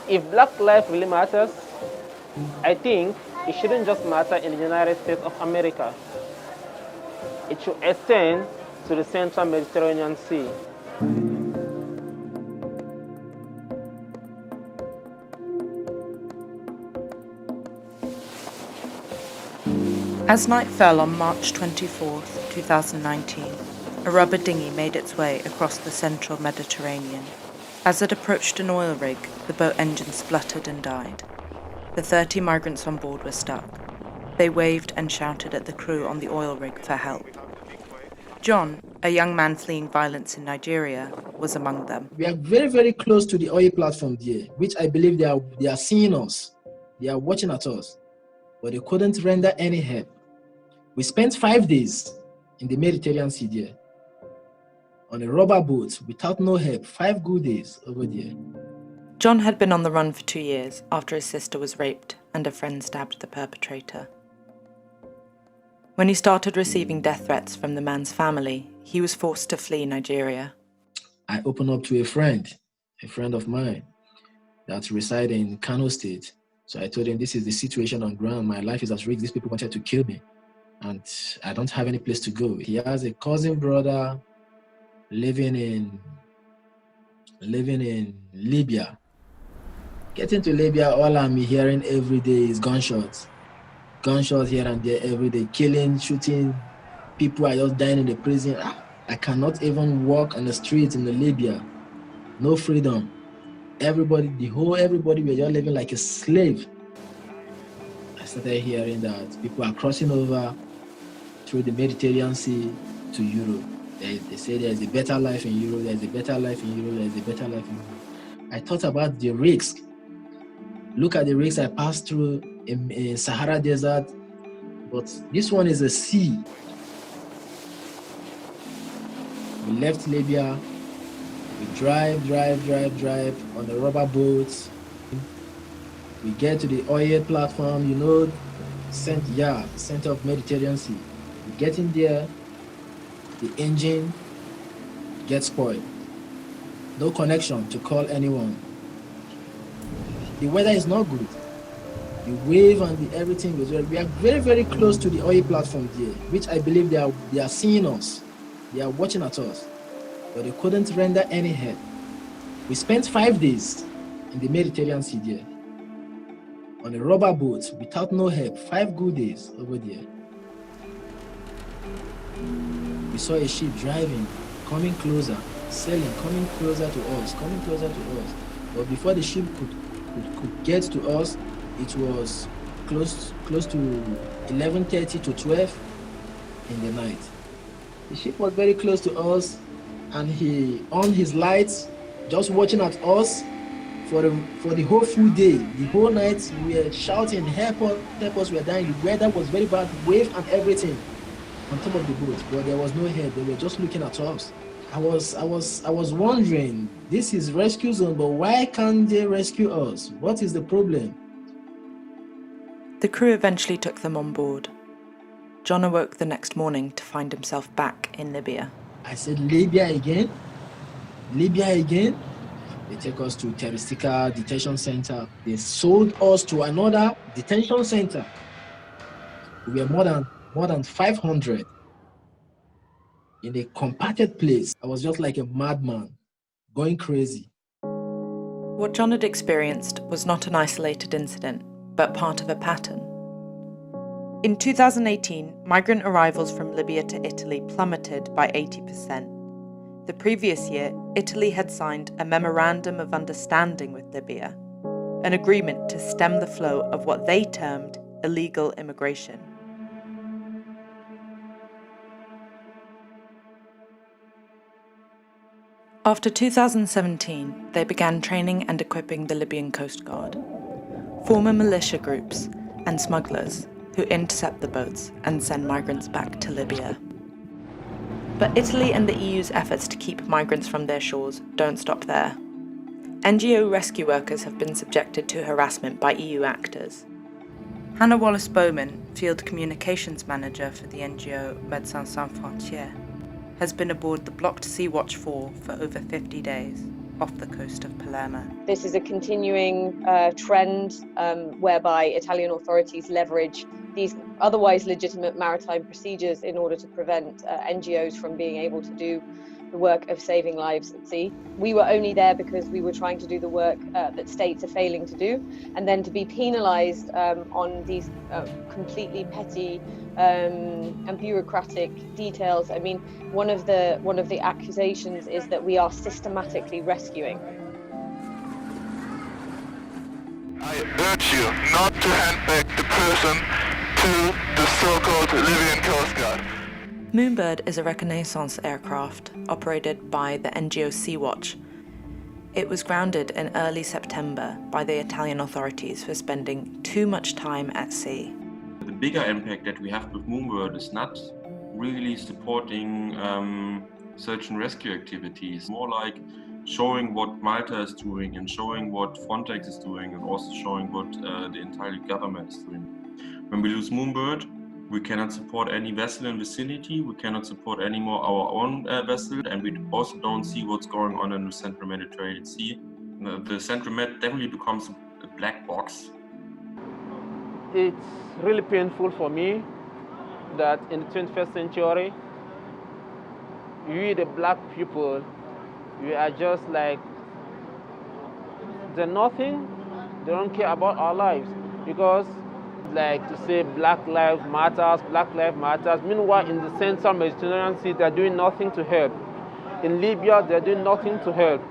If black life really matters, I think it shouldn't just matter in the United States of America. It should extend to the central Mediterranean Sea. As night fell on March 24th, 2019, a rubber dinghy made its way across the central Mediterranean. As it approached an oil rig, the boat engine spluttered and died. The 30 migrants on board were stuck. They waved and shouted at the crew on the oil rig for help. John, a young man fleeing violence in Nigeria, was among them. We are very, very close to the oil platform there, which I believe they are seeing us. They are watching at us, but they couldn't render any help. We spent 5 days in the Mediterranean Sea there, on a rubber boat without no help, 5 good days over there. John had been on the run for 2 years after his sister was raped and a friend stabbed the perpetrator. When he started receiving death threats from the man's family, he was forced to flee Nigeria. I opened up to a friend of mine that resides in Kano State. So I told him, this is the situation on ground. My life is at risk. These people wanted to kill me, and I don't have any place to go. He has a cousin brother living in Libya. Getting to Libya, all I'm hearing every day is gunshots. Gunshots here and there every day, killing, shooting. People are just dying in the prison. I cannot even walk on the streets in Libya. No freedom. Everybody were just living like a slave. I started hearing that people are crossing over through the Mediterranean Sea to Europe. They say there's a better life in Europe, there's a better life in Europe, there's a better life in Europe. I thought about the risks. Look at the risks I passed through in Sahara Desert, but this one is a sea. We left Libya, we drive on the rubber boats. We get to the oil platform, center of Mediterranean Sea. We get in there, the engine gets spoiled. No connection to call anyone. The weather is not good. The wave and everything was we are very, very close to the oil platform there, which I believe they are seeing us. They are watching at us, but they couldn't render any help. We spent 5 days in the Mediterranean Sea there, on a rubber boat without no help, 5 good days over there. We saw a ship driving, coming closer, sailing, coming closer to us. But before the ship could get to us, it was close to 11:30 to 12 in the night. The ship was very close to us, and he on his lights, just watching at us for the whole full day. The whole night we were shouting, help us, we are dying. The weather was very bad, wave and everything on top of the boat, but there was no help. They were just looking at us. I was wondering, this is rescue zone, but why can't they rescue us? What is the problem? The crew eventually took them on board. John awoke the next morning to find himself back in Libya. I said, Libya again? They take us to Terroristica detention center. They sold us to another detention center. We were more than 500 in a compacted place. I was just like a madman, going crazy. What John had experienced was not an isolated incident, but part of a pattern. In 2018, migrant arrivals from Libya to Italy plummeted by 80%. The previous year, Italy had signed a Memorandum of Understanding with Libya, an agreement to stem the flow of what they termed illegal immigration. After 2017, they began training and equipping the Libyan Coast Guard, former militia groups and smugglers who intercept the boats and send migrants back to Libya. But Italy and the EU's efforts to keep migrants from their shores don't stop there. NGO rescue workers have been subjected to harassment by EU actors. Hannah Wallace-Bowman, Field Communications Manager for the NGO Médecins Sans Frontières, has been aboard the blocked Sea Watch 4 for over 50 days. off the coast of Palermo. This is a continuing trend whereby Italian authorities leverage these otherwise legitimate maritime procedures in order to prevent NGOs from being able to do the work of saving lives at sea. We were only there because we were trying to do the work that states are failing to do, and then to be penalized on these completely petty and bureaucratic details. I mean, one of the accusations is that we are systematically rescuing. I urge you not to hand back the person to the so-called Libyan Coast Guard. Moonbird is a reconnaissance aircraft operated by the NGO Sea-Watch. It was grounded in early September by the Italian authorities for spending too much time at sea. The bigger impact that we have with Moonbird is not really supporting search and rescue activities, more like showing what Malta is doing and showing what Frontex is doing and also showing what the entire government is doing. When we lose Moonbird, we cannot support any vessel in the vicinity, we cannot support anymore our own vessel, and we also don't see what's going on in the Central Mediterranean Sea. The Central Med definitely becomes a black box. It's really painful for me that in the 21st century, we the black people, we are just like, they're nothing, they don't care about our lives, because like to say black lives matters, meanwhile in the Central Mediterranean Sea, they're doing nothing to help. In Libya, they're doing nothing to help.